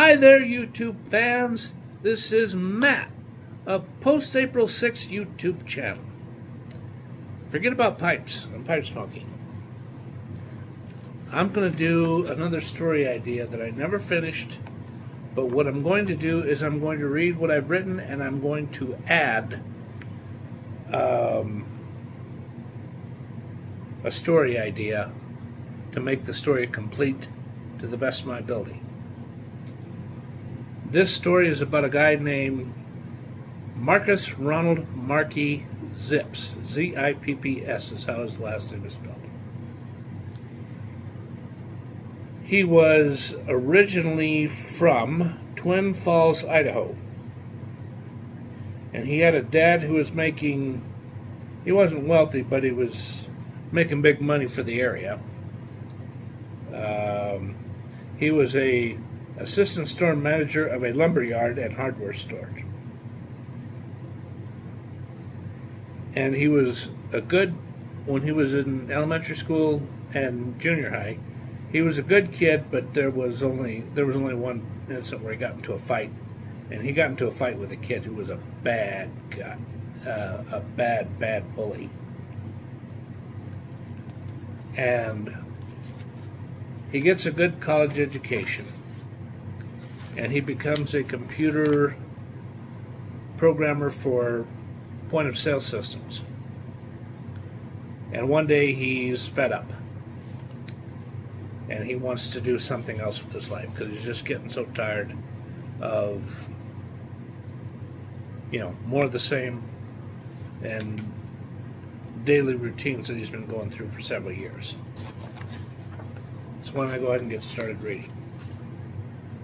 Hi there, YouTube fans. This is Matt of Post April 6th YouTube channel. Forget about pipes and pipe smoking. I'm going to do another story idea that I never finished, but what I'm going to do is I'm going to read what I've written and I'm going to add a story idea to make the story complete to the best of my ability. This story is about a guy named Marcus Ronald Marky Zipps. Z-I-P-P-S is how his last name is spelled. He was originally from Twin Falls, Idaho. And he had a dad who was making, he wasn't wealthy, but he was making big money for the area. He was a assistant store manager of a lumber yard and hardware store. And he was a good, when he was in elementary school and junior high, he was a good kid, but there was only one incident where he got into a fight. And he got into a fight with a kid who was a bad guy, a bad bully. And he gets a good college education. And he becomes a computer programmer for point-of-sale systems. And one day he's fed up. And he wants to do something else with his life because he's just getting so tired of, more of the same and daily routines that he's been going through for several years. So why don't I go ahead and get started reading.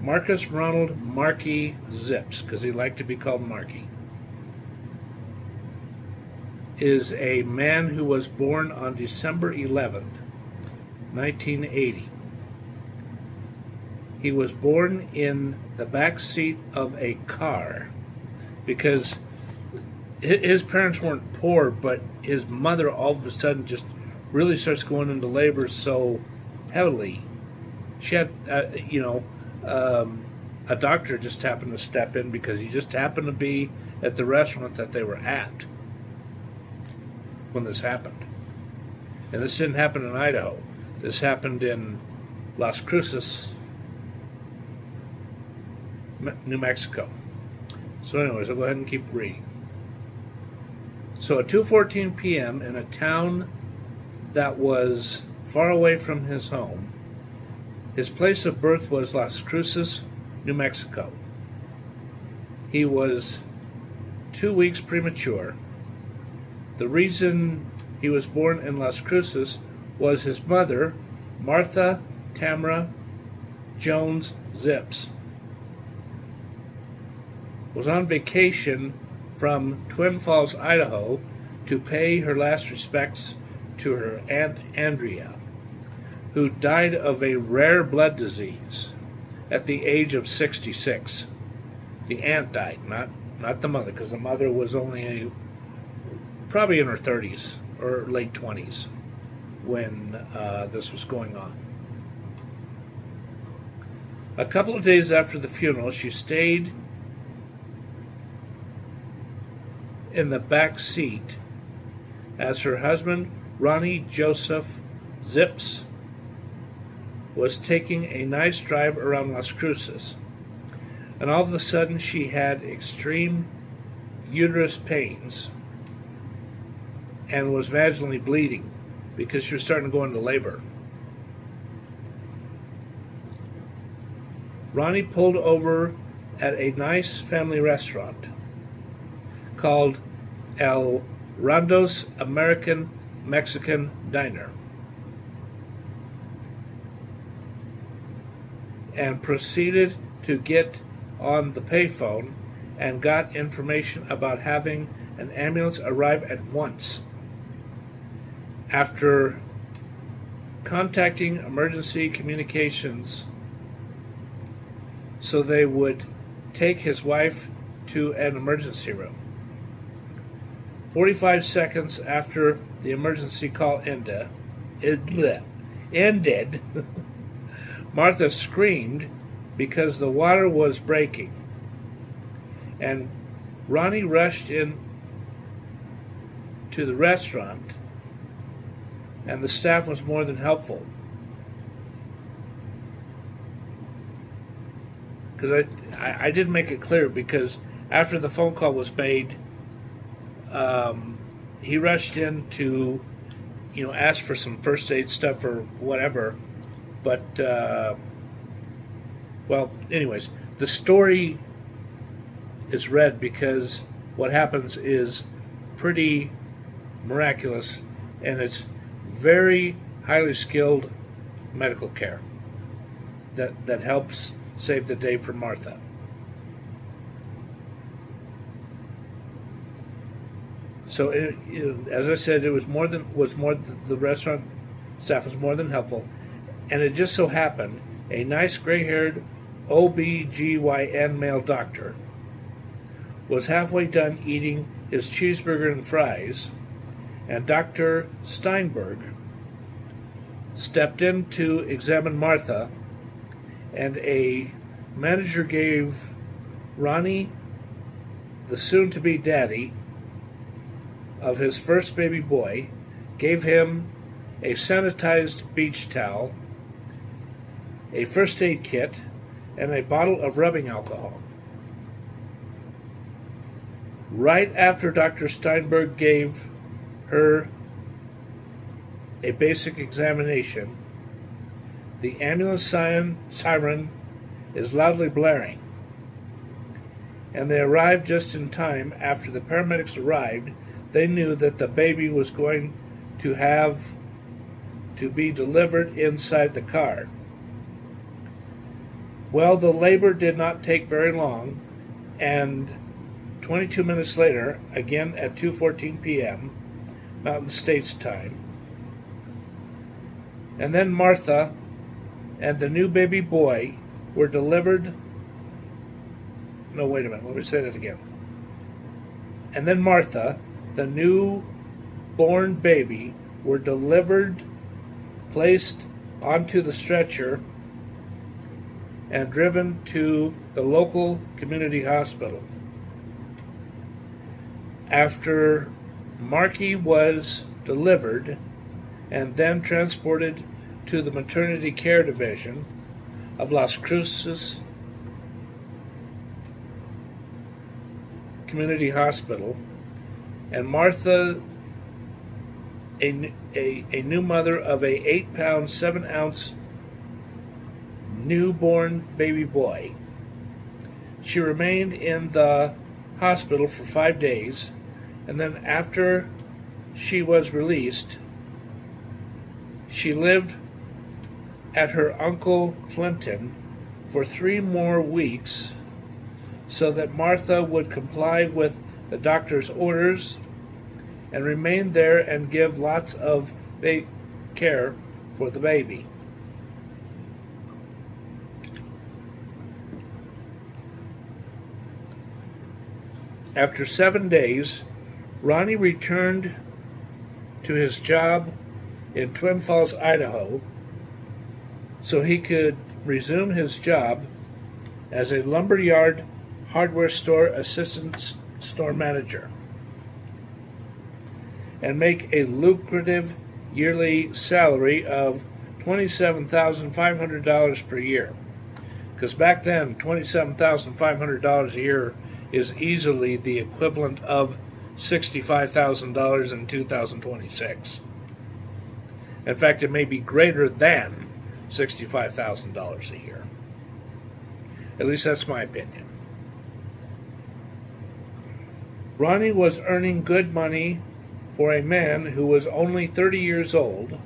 Marcus Ronald Marky Zipps, because he liked to be called Marky, is a man who was born on December 11th, 1980. He was born in the back seat of a car because his parents weren't poor, but his mother all of a sudden just really starts going into labor so heavily. She had, a doctor just happened to step in because he just happened to be at the restaurant that they were at when this happened. And this didn't happen in Idaho. This happened in Las Cruces, New Mexico. So anyways, I'll go ahead and keep reading. So at 2:14 p.m. in a town that was far away from his home, his place of birth was Las Cruces, New Mexico. He was 2 weeks premature. The reason he was born in Las Cruces was his mother, Martha Tamara Jones Zipps, was on vacation from Twin Falls, Idaho, to pay her last respects to her Aunt Andrea, who died of a rare blood disease at the age of 66. The aunt died, not the mother, because the mother was only probably in her 30s or late 20s when this was going on. A couple of days after the funeral, she stayed in the back seat as her husband, Ronnie Joseph Zipps, was taking a nice drive around Las Cruces. And all of a sudden she had extreme uterus pains and was vaginally bleeding because she was starting to go into labor. Ronnie pulled over at a nice family restaurant called El Rondo's American Mexican Diner and proceeded to get on the payphone and got information about having an ambulance arrive at once. After contacting emergency communications so they would take his wife to an emergency room. 45 seconds after the emergency call ended, Martha screamed because the water was breaking. And Ronnie rushed in to the restaurant, and the staff was more than helpful. Because I didn't make it clear, because after the phone call was made, he rushed in to, ask for some first aid stuff or whatever. But, well, anyways, the story is read because what happens is pretty miraculous, and it's very highly skilled medical care that helps save the day for Martha. So, as I said, it was more than the restaurant staff was more than helpful, and it just so happened a nice gray-haired OBGYN male doctor was halfway done eating his cheeseburger and fries, and Dr. Steinberg stepped in to examine Martha, and a manager gave Ronnie, the soon-to-be daddy of his first baby boy, gave him a sanitized beach towel, a first aid kit, and a bottle of rubbing alcohol. Right after Dr. Steinberg gave her a basic examination, the ambulance siren is loudly blaring, and they arrived just in time. After the paramedics arrived, they knew that the baby was going to have to be delivered inside the car. Well, the labor did not take very long, and 22 minutes later, again at 2:14 p.m., Mountain States time, and then Martha and the new baby boy were delivered. No, wait a minute, let me say that again. And then Martha, the new-born baby, were delivered, placed onto the stretcher, and driven to the local community hospital. After Marky was delivered and then transported to the maternity care division of Las Cruces Community Hospital, and Martha, a new mother of a 8-pound, 7-ounce newborn baby boy. She remained in the hospital for 5 days, and then after she was released, she lived at her Uncle Clinton for 3 more weeks so that Martha would comply with the doctor's orders and remain there and give lots of care for the baby. After 7 days, Ronnie returned to his job in Twin Falls, Idaho, so he could resume his job as a lumberyard hardware store assistant store manager and make a lucrative yearly salary of $27,500 per year. Because back then, $27,500 a year is easily the equivalent of $65,000 in 2026. In fact, it may be greater than $65,000 a year. At least that's my opinion. Ronnie was earning good money for a man who was only 30 years old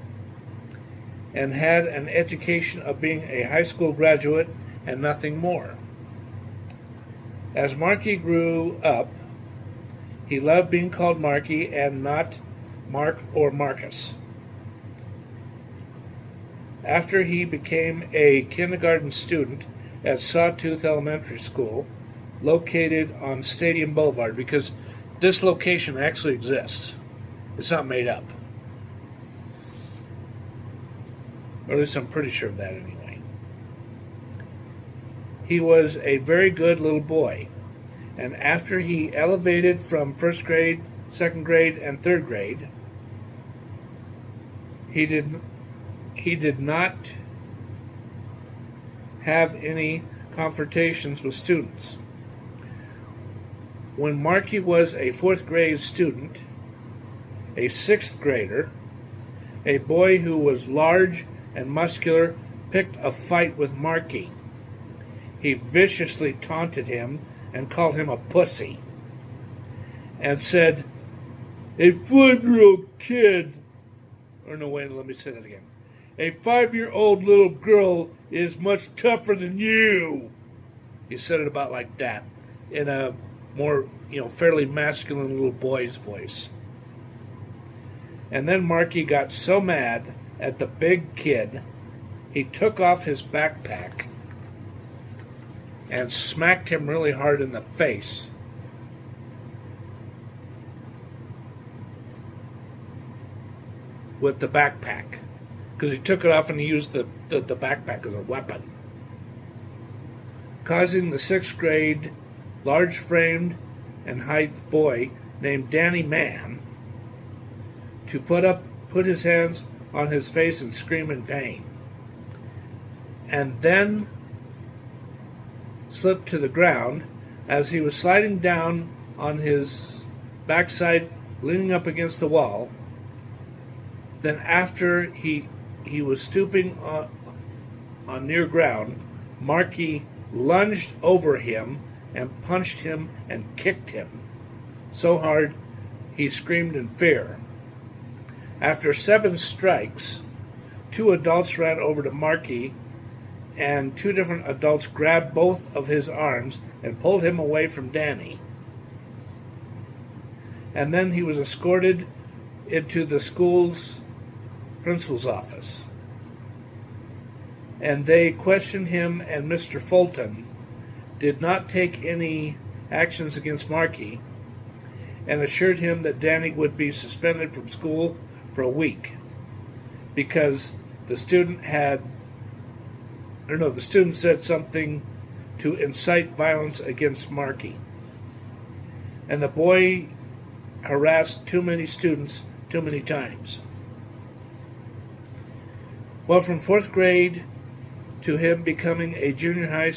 and had an education of being a high school graduate and nothing more. As Marky grew up, he loved being called Marky and not Mark or Marcus. After he became a kindergarten student at Sawtooth Elementary School, located on Stadium Boulevard, because this location actually exists. It's not made up. Or at least I'm pretty sure of that anyway. he was a very good little boy. And after he elevated from first grade, second grade, and third grade, he did not have any confrontations with students. When Marky was a fourth grade student, a sixth grader, a boy who was large and muscular picked a fight with Marky. He viciously taunted him and called him a pussy, and said, "A 5-year-old kid," or no, wait, let me say that again. "A 5-year-old little girl is much tougher than you." He said it about like that, in a more, fairly masculine little boy's voice. And then Marky got so mad at the big kid, he took off his backpack and smacked him really hard in the face. With the backpack. Because he took it off and he used the backpack as a weapon. Causing the sixth grade, large-framed and height boy named Danny Mann to put his hands on his face and scream in pain. And then slipped to the ground as he was sliding down on his backside, leaning up against the wall. Then after he was stooping on near ground, Marky lunged over him and punched him and kicked him so hard he screamed in fear. After 7 strikes, 2 adults ran over to Marky, and 2 different adults grabbed both of his arms and pulled him away from Danny. And then he was escorted into the school's principal's office. And they questioned him, and Mr. Fulton did not take any actions against Marky and assured him that Danny would be suspended from school for a week because the student said something to incite violence against Marky. And the boy harassed too many students too many times. Well, from 4th grade to him becoming a junior high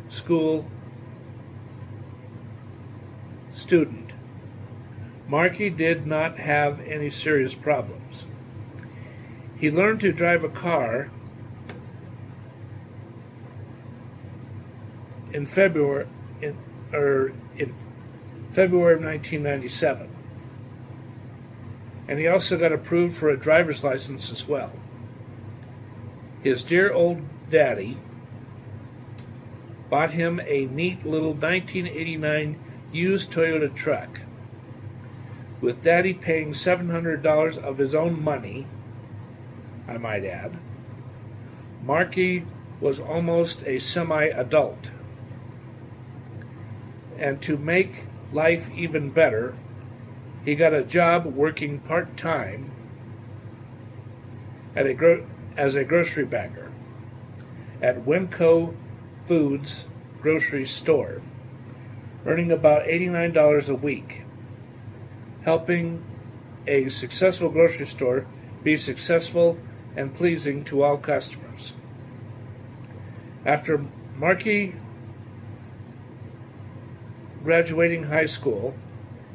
school student, Marky did not have any serious problems. He learned to drive a car in February of 1997. And he also got approved for a driver's license as well. His dear old daddy bought him a neat little 1989 used Toyota truck, with Daddy paying $700 of his own money, I might add. Marky was almost a semi-adult. And to make life even better, he got a job working part-time as a grocery bagger at Winco Foods grocery store, earning about $89 a week, helping a successful grocery store be successful and pleasing to all customers. After Marky graduating high school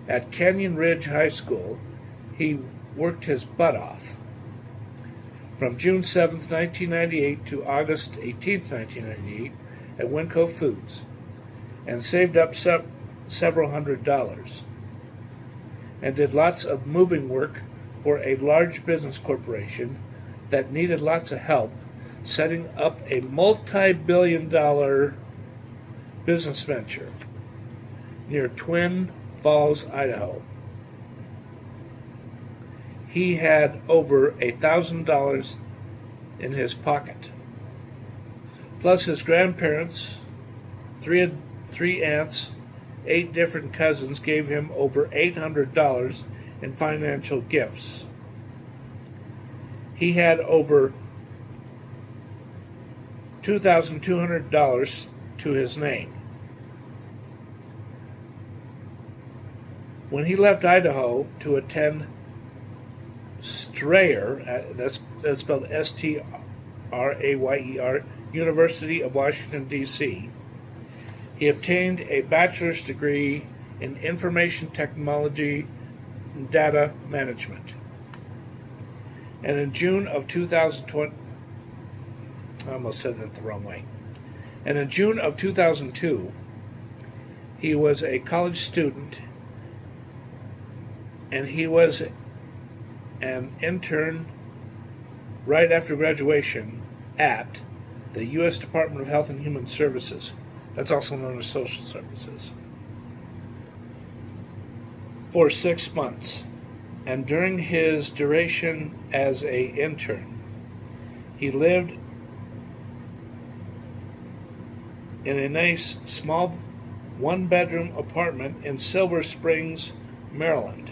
at Canyon Ridge High School, he worked his butt off from June 7th, 1998 to August 18th, 1998 at Winco Foods, and saved up several $100s, and did lots of moving work for a large business corporation that needed lots of help setting up a multi-billion-dollar business venture near Twin Falls, Idaho. He had over $1,000 in his pocket. Plus his grandparents, three aunts, 8 different cousins gave him over $800 in financial gifts. He had over $2,200 to his name. When he left Idaho to attend Strayer, that's spelled Strayer, University of Washington, D.C., he obtained a bachelor's degree in information technology and data management. And in June of 2020, I almost said that the wrong way. And in June of 2002, he was a college student, and he was an intern right after graduation at the U.S. Department of Health and Human Services. That's also known as Social Services. For 6 months. And during his duration as an intern, he lived in a nice, small, one-bedroom apartment in Silver Springs, Maryland.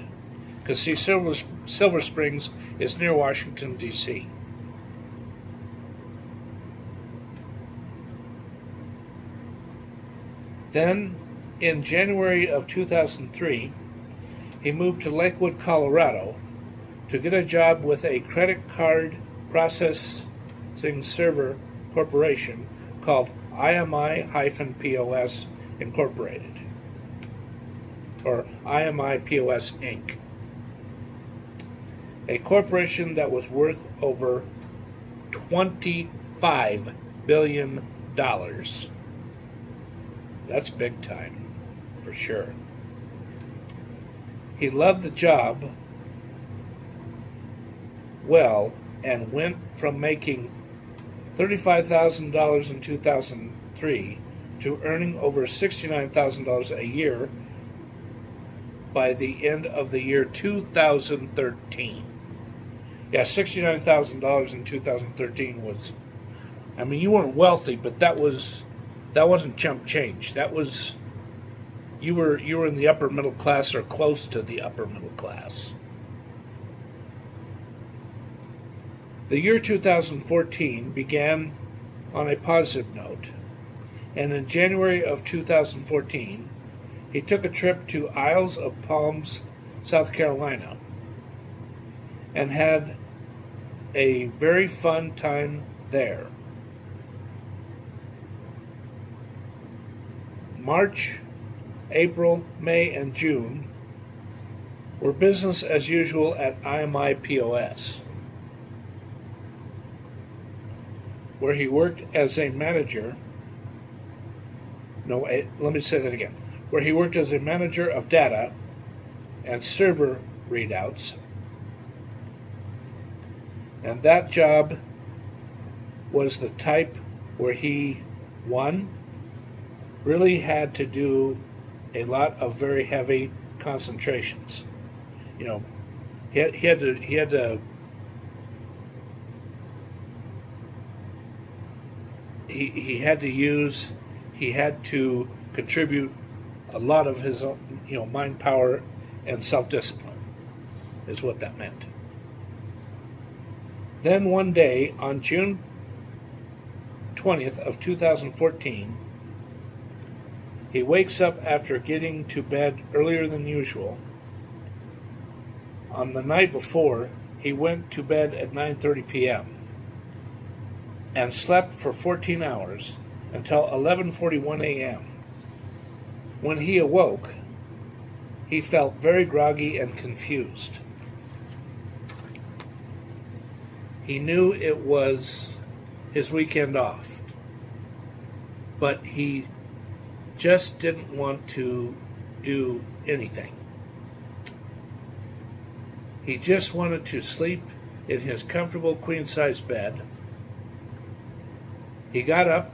Because, see, Silver Springs is near Washington, D.C. Then, in January of 2003, he moved to Lakewood, Colorado, to get a job with a credit card processing server corporation called Imi-Pos Incorporated, or Imi-Pos Inc., a corporation that was worth over $25 billion. That's big time, for sure. He loved the job well and went from making $35,000 in 2003 to earning over $69,000 a year by the end of the year 2013. Yeah, $69,000 in 2013 was, I mean, you weren't wealthy, but that wasn't chump change. That was, you were in the upper middle class or close to the upper middle class. The year 2014 began on a positive note, and in January of 2014, he took a trip to Isles of Palms, South Carolina, and had a very fun time there. March, April, May, and June were business as usual at Imi-Pos, where he worked as a manager. Let me say that again. Where he worked as a manager of data and server readouts. And that job was the type where he, one, really had to do a lot of very heavy concentrations. You know, he had to contribute a lot of his own, mind power and self-discipline, is what that meant. Then one day, on June 20th of 2014, he wakes up after getting to bed earlier than usual. On the night before, he went to bed at 9:30 p.m. and slept for 14 hours until 11:41 a.m. When he awoke, he felt very groggy and confused. He knew it was his weekend off, but he just didn't want to do anything. He just wanted to sleep in his comfortable queen-size bed. He got up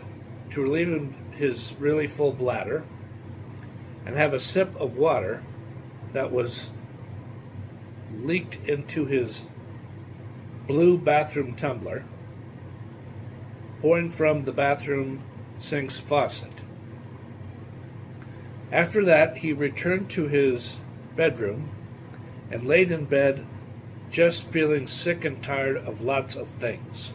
to relieve his really full bladder and have a sip of water that was leaked into his blue bathroom tumbler, pouring from the bathroom sink's faucet. After that, he returned to his bedroom and laid in bed, just feeling sick and tired of lots of things.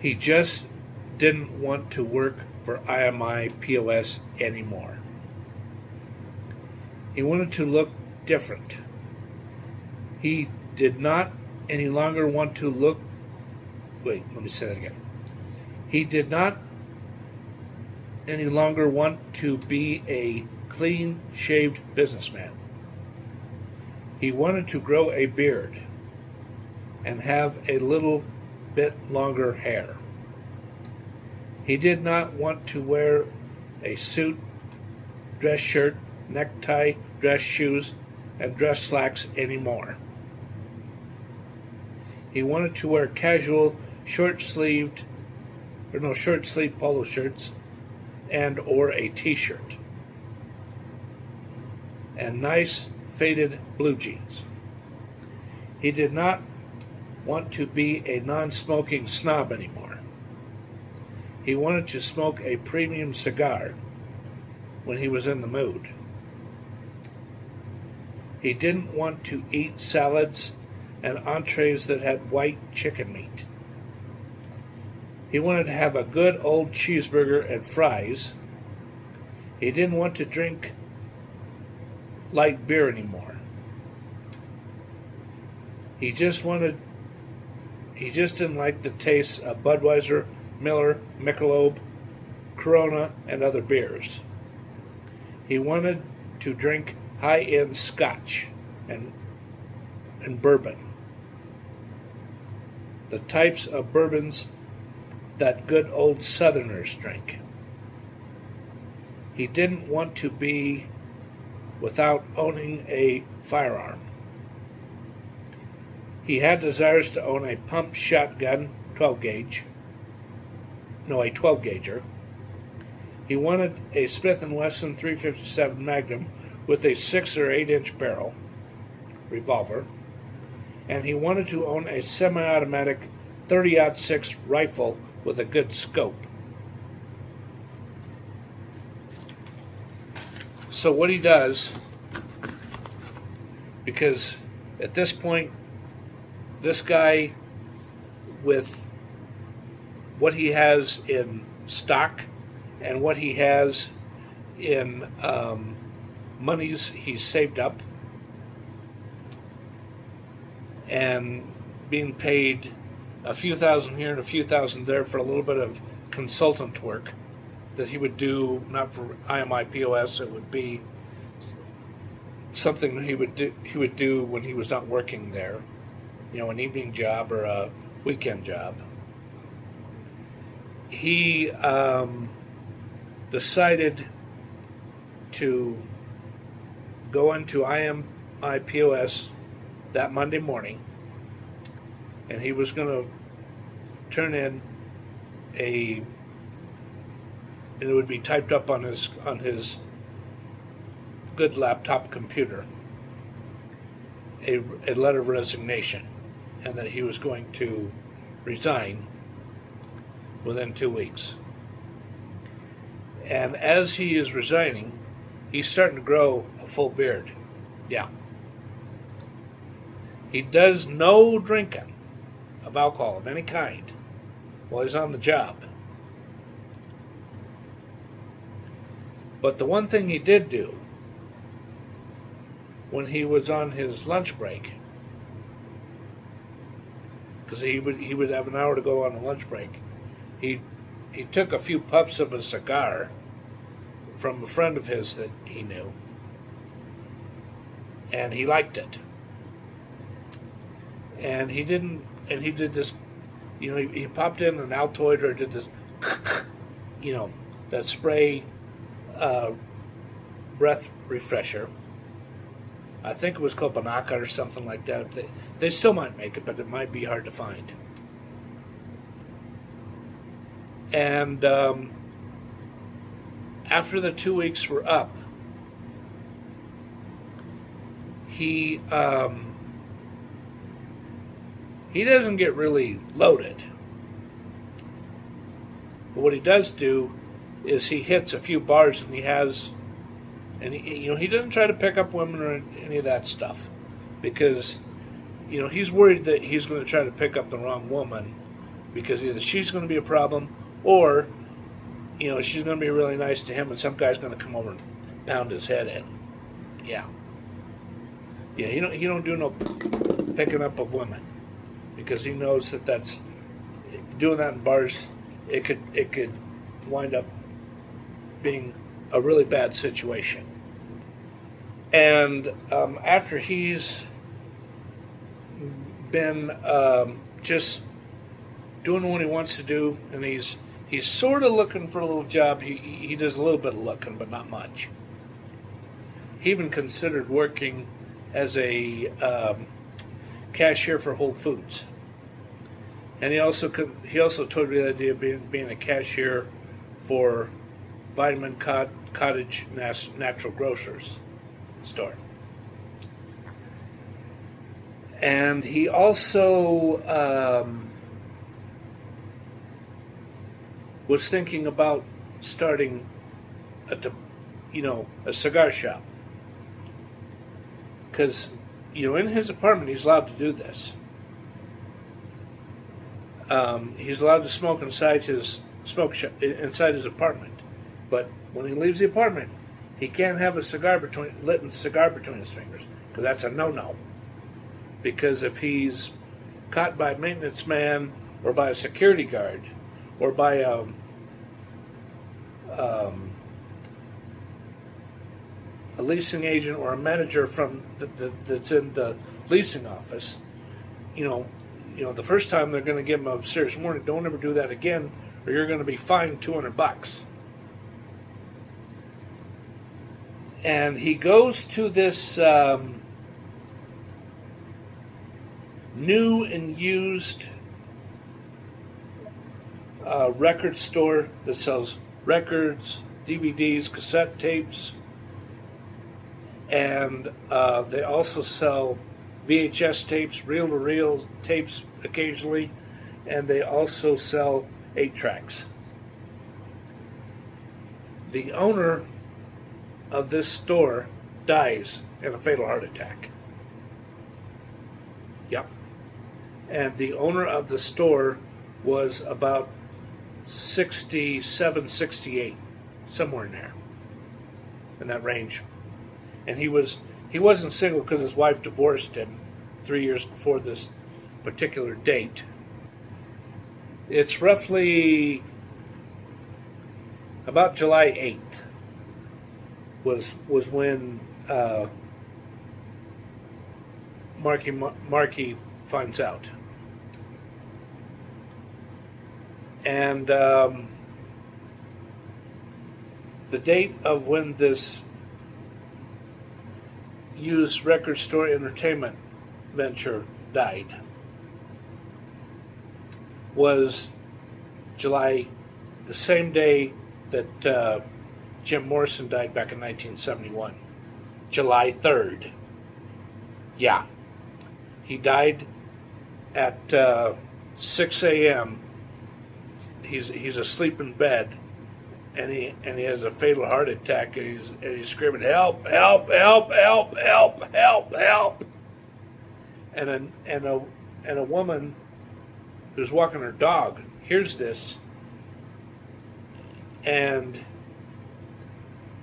He just didn't want to work for Imi-Pos anymore. He wanted to look different. He did not any longer want to look... Wait, let me say that again. He did not any longer want to be a clean-shaved businessman. He wanted to grow a beard and have a little bit longer hair. He did not want to wear a suit, dress shirt, necktie, dress shoes, and dress slacks anymore. He wanted to wear casual, short-sleeve polo shirts and or a t-shirt and nice faded blue jeans. He did not want to be a non-smoking snob anymore. He wanted to smoke a premium cigar when he was in the mood. He didn't want to eat salads and entrees that had white chicken meat. He wanted to have a good old cheeseburger and fries. He didn't want to drink light beer anymore. He just didn't like the taste of Budweiser, Miller, Michelob, Corona, and other beers. He wanted to drink high-end scotch and bourbon. The types of bourbons that good old Southerners drink. He didn't want to be without owning a firearm. He had desires to own a pump shotgun 12-gauger. He wanted a Smith & Wesson 357 Magnum with a 6 or 8 inch barrel revolver, and he wanted to own a semi-automatic 30-06 rifle with a good scope. So what he does, because at this point, this guy, with what he has in stock and what he has in monies he's saved up, and being paid a few thousand here and a few thousand there for a little bit of consultant work that he would do, not for Imi-Pos, it would be something that he would do when he was not working there, an evening job or a weekend job. He decided to go into Imi-Pos that Monday morning, and he was going to turn in and it would be typed up on his good laptop computer, a letter of resignation, and that he was going to resign within 2 weeks. And as he is resigning, he's starting to grow a full beard. Yeah. He does no drinking of alcohol of any kind while he's on the job. But the one thing he did do when he was on his lunch break, because he would have an hour to go on a lunch break, he took a few puffs of a cigar from a friend of his that he knew, and he liked it. And he did this, he popped in an Altoid or did this, that spray breath refresher. I think it was called Banaka or something like that. They still might make it, but it might be hard to find. And after the 2 weeks were up, he doesn't get really loaded. But what he does do is he hits a few bars, and he doesn't try to pick up women or any of that stuff, because he's worried that he's going to try to pick up the wrong woman because either she's going to be a problem, or she's going to be really nice to him, and some guy's going to come over and pound his head in. Yeah. He don't do no picking up of women, because he knows that's doing that in bars. It could wind up being a really bad situation. And after he's been just doing what he wants to do, and he's sort of looking for a little job. He does a little bit of looking, but not much. He even considered working as a cashier for Whole Foods, and he also told me the idea of being a cashier for Vitamin Cottage Natural Grocers store. And he also was thinking about starting a cigar shop, because in his apartment he's allowed to do this. He's allowed to smoke inside his apartment, but when he leaves the apartment, he can't have a cigar lit cigar between his fingers, because that's a no-no. Because if he's caught by a maintenance man, or by a security guard, or by a leasing agent or a manager from that's in the leasing office, the first time they're going to give him a serious warning: don't ever do that again, or you're going to be fined $200. And he goes to this new and used record store that sells records, DVDs, cassette tapes, and they also sell VHS tapes, reel-to-reel tapes occasionally, and they also sell 8-tracks. The owner of this store dies in a fatal heart attack. Yep. And the owner of the store was about 67, 68, somewhere in there, in that range. And he wasn't single, because his wife divorced him 3 years before this particular date. It's roughly about July 8th was when Marky finds out. And the date of when this used record store entertainment venture died was the same day that Jim Morrison died back in 1971. July 3rd. Yeah. He died at 6 a.m. He's asleep in bed, and he has a fatal heart attack, and he's screaming, "Help! Help! Help! Help! Help! Help! Help!" And a woman who's walking her dog hears this, and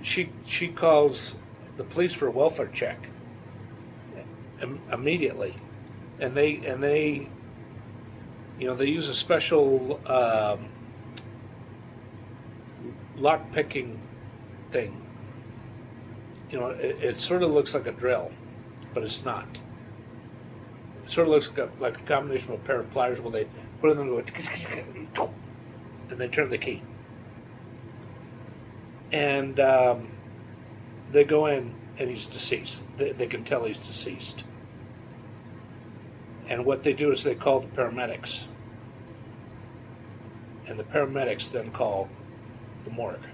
she calls the police for a welfare check immediately, and they use a special lock picking thing. It sort of looks like a drill, but it's not. It sort of looks like a combination of a pair of pliers where they put it in and go, and they turn the key. And they go in, and he's deceased. They can tell he's deceased. And what they do is they call the paramedics. And the paramedics then call the morgue.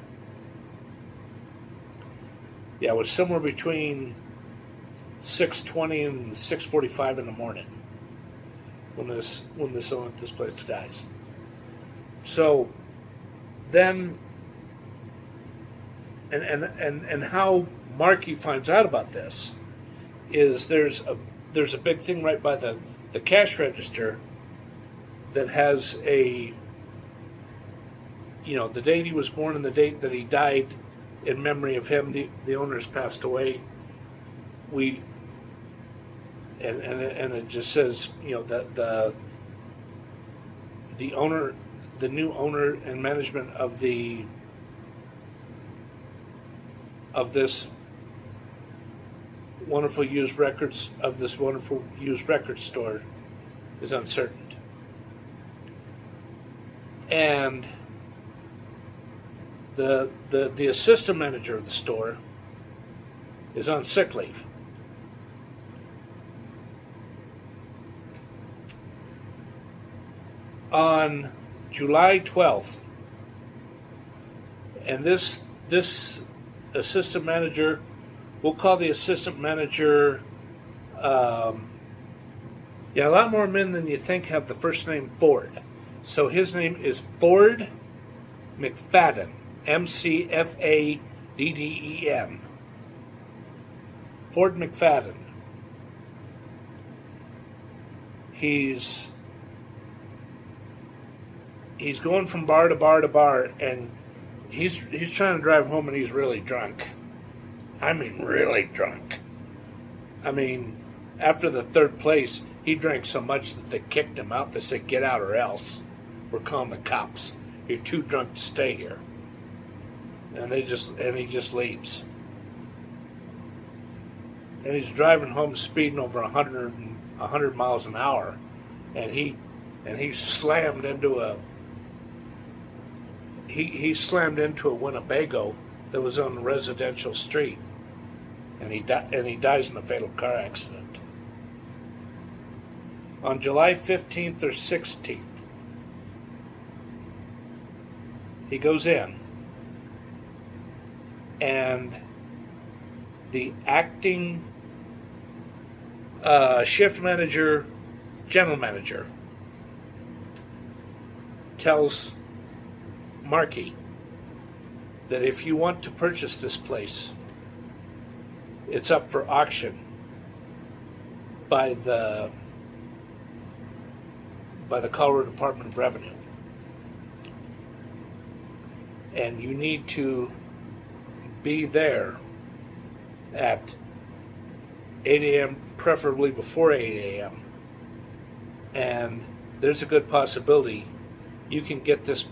Yeah, it was somewhere between 6:20 and 6:45 in the morning when this place dies. So then, and how Marky finds out about this is there's a big thing right by the cash register that has a, the date he was born and the date that he died in memory of him. The owner's passed away. And it just says, that the owner, the new owner and management of this wonderful used record store is uncertain. And the assistant manager of the store is on sick leave. On July 12th, and this assistant manager, we'll call the assistant manager, a lot more men than you think have the first name Ford. So his name is Ford McFadden, McFadden. Ford McFadden. He's going from bar to bar to bar, and he's trying to drive home, and he's really drunk. I mean, really drunk. I mean, after the third place, he drank so much that they kicked him out. They said, "Get out or else. We're calling the cops. You're too drunk to stay here." And he just leaves. And he's driving home speeding over 100 miles an hour, and he slammed into a Winnebago that was on a residential street, and he dies in a fatal car accident. On July 15th or 16th, he goes in, and the acting shift manager, general manager, tells Marky that if you want to purchase this place, it's up for auction by the Colorado Department of Revenue, and you need to be there at 8 a.m., preferably before 8 a.m. And there's a good possibility you can get this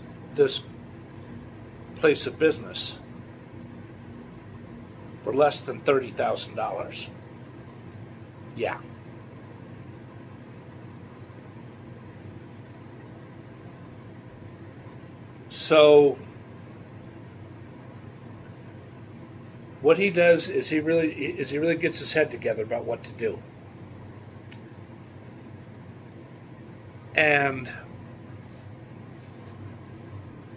place of business for less than $30,000. Yeah. So what he does is he really gets his head together about what to do. And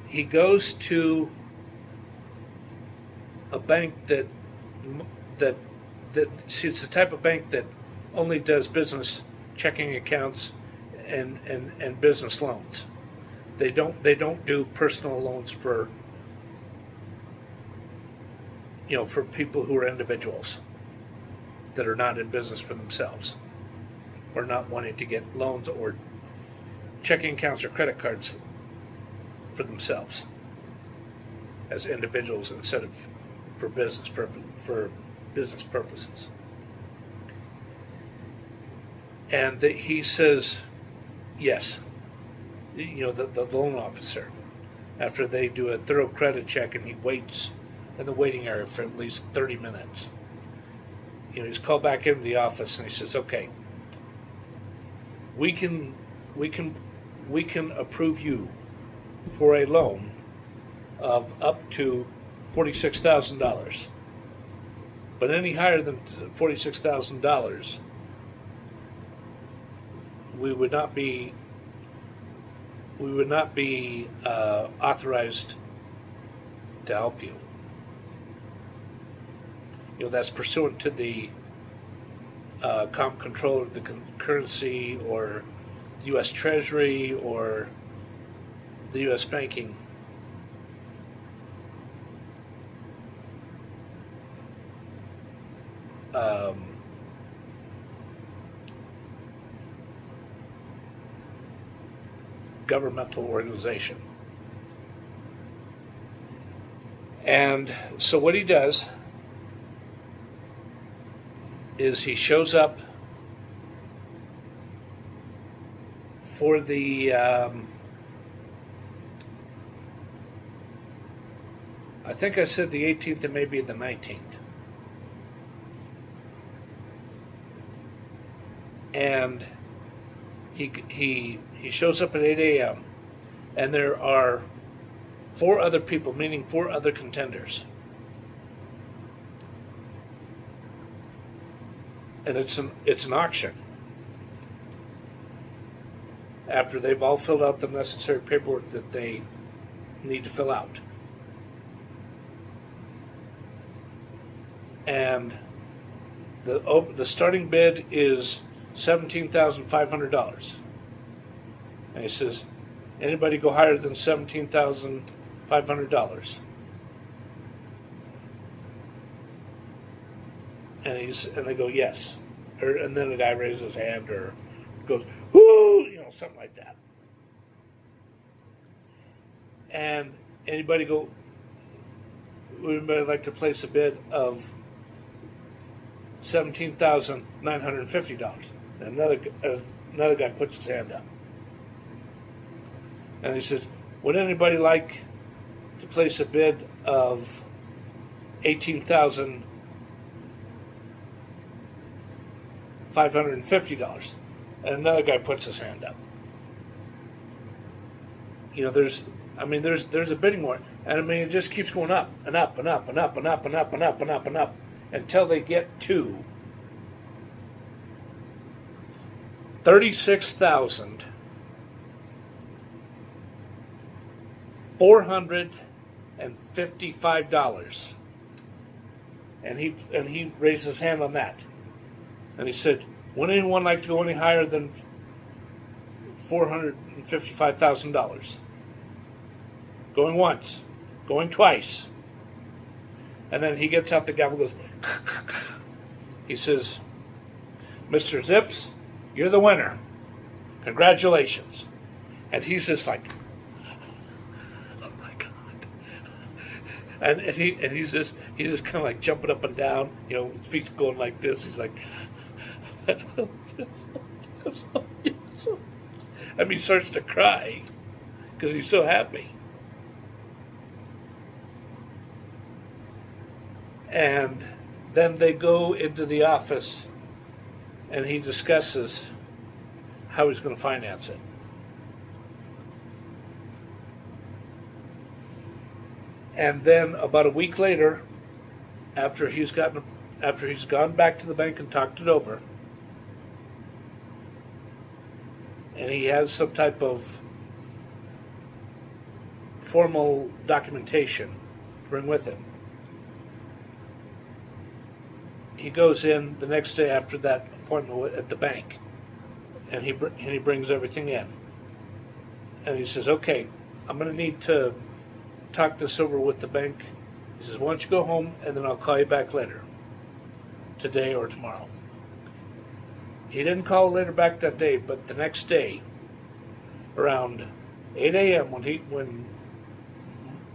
he goes to a bank that it's the type of bank that only does business checking accounts and business loans. They don't do personal loans for people who are individuals that are not in business for themselves, or not wanting to get loans or checking accounts or credit cards for themselves as individuals instead of for business purposes. And he says yes. The loan officer, after they do a thorough credit check, and he waits in the waiting area for at least 30 minutes. He's called back into the office, and he says, "Okay, we can approve you for a loan of up to $46,000, but any higher than $46,000, we would not be authorized to help you. That's pursuant to the control of the currency, or the U.S. Treasury, or the U.S. banking governmental organization. And so what he does is he shows up for the I think I said the 18th and maybe the 19th. And he shows up at 8 a.m. and there are 4 other people, meaning 4 other contenders. And it's an auction. After they've all filled out the necessary paperwork that they need to fill out. And the starting bid is $17,500. And he says, anybody go higher than $17,500? And they go, yes. And then the guy raises his hand or goes, whoo, something like that. And anybody like to place a bid of $17,950. And another guy puts his hand up. And he says, would anybody like to place a bid of $18,550? And another guy puts his hand up. There's a bidding war. And it just keeps going up and up and up and up and up and up and up and up and up until they get to $36,455. And he raised his hand on that. And he said, would anyone like to go any higher than $455,000? Going once, going twice. And then he gets out the gavel and goes, he says, Mr. Zips, you're the winner. Congratulations. And he's just like, oh my God. And he's just kind of like jumping up and down, his feet's going like this. He's like, he starts to cry because he's so happy. And then they go into the office and he discusses how he's going to finance it. And then about a week later, after he's gone back to the bank and talked it over, and he has some type of formal documentation to bring with him, he goes in the next day after that appointment at the bank, and he brings everything in. And he says, okay, I'm going to need to talk this over with the bank. He says, why don't you go home, and then I'll call you back later, today or tomorrow. He didn't call later back that day, but the next day, around 8 a.m.,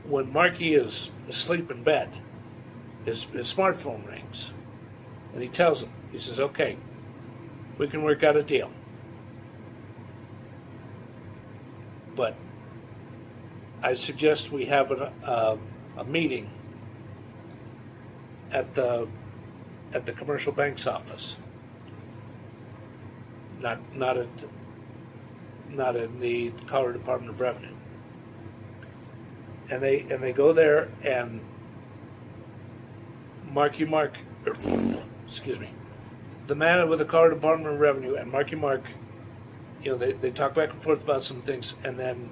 when Marky is asleep in bed, his smartphone rings. And he tells him, he says, okay, we can work out a deal. But I suggest we have a meeting at the commercial bank's office. Not in the Colorado Department of Revenue. And they go there, and the man with the Colorado Department of Revenue and Marky Mark, they talk back and forth about some things, and then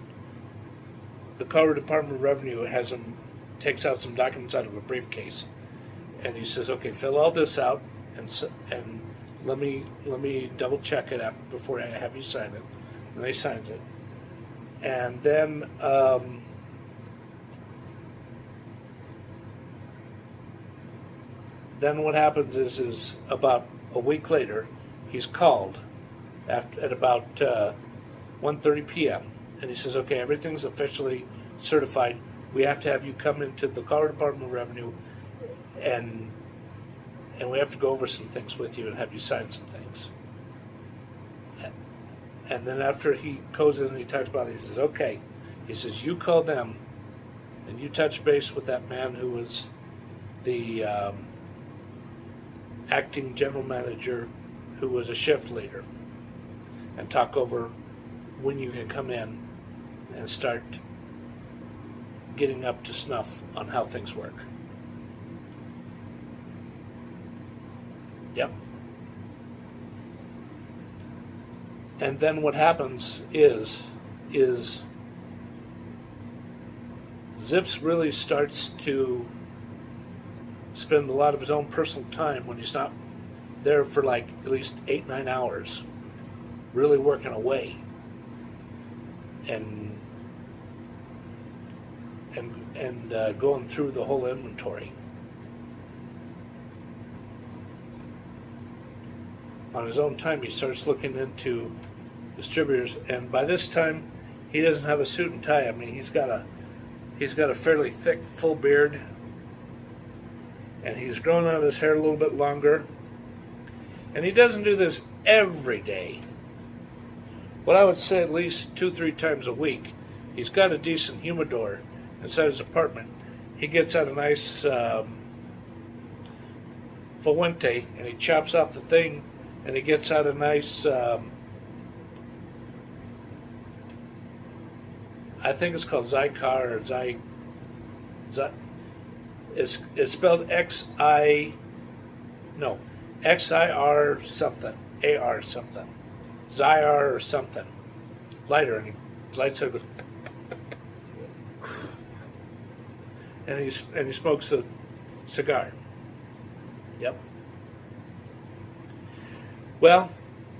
the Colorado Department of Revenue takes out some documents out of a briefcase, and he says, okay, fill all this out, and let me double check it before I have you sign it. And they signs it. And then what happens is about a week later, he's called at about 1:30 p.m. And he says, okay, everything's officially certified. We have to have you come into the Colorado Department of Revenue, and we have to go over some things with you and have you sign some things. And then after he goes in and he talks about it, he says, okay. He says, you call them and you touch base with that man who was the acting general manager, who was a shift leader, and talk over when you can come in and start getting up to snuff on how things work. Yep. And then what happens is Zips really starts to spend a lot of his own personal time when he's not there for like at least 8-9 hours, really working away and going through the whole inventory on his own time. He starts looking into distributors, and by this time he doesn't have a suit and tie. I mean, he's got a fairly thick, full beard, and he's grown out his hair a little bit longer. And he doesn't do this every day, but I would say at least 2-3 times a week. He's got a decent humidor inside his apartment. He gets out a nice Fuente, and he chops off the thing, and he gets out a nice, I think it's called Zycar or it's spelled XIR something, AR something, Zyar or something, lighter, and he lights it, and he smokes a cigar. Yep. Well,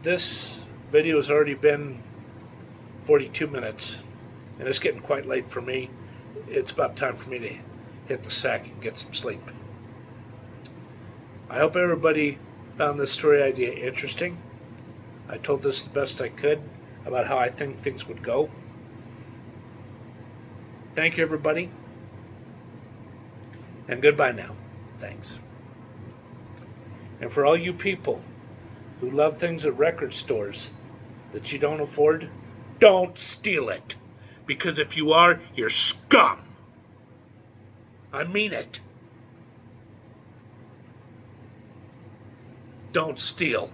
this video has already been 42 minutes, and it's getting quite late for me. It's about time for me to hit the sack and get some sleep. I hope everybody found this story idea interesting. I told this the best I could about how I think things would go. Thank you, everybody, and goodbye now. Thanks. And for all you people who love things at record stores that you don't afford, don't steal it. Because if you are, you're scum. I mean it. Don't steal.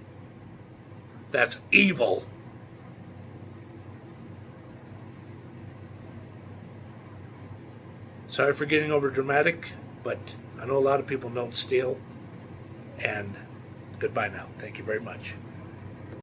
That's evil. Sorry for getting over dramatic, but I know a lot of people don't steal. And goodbye now. Thank you very much.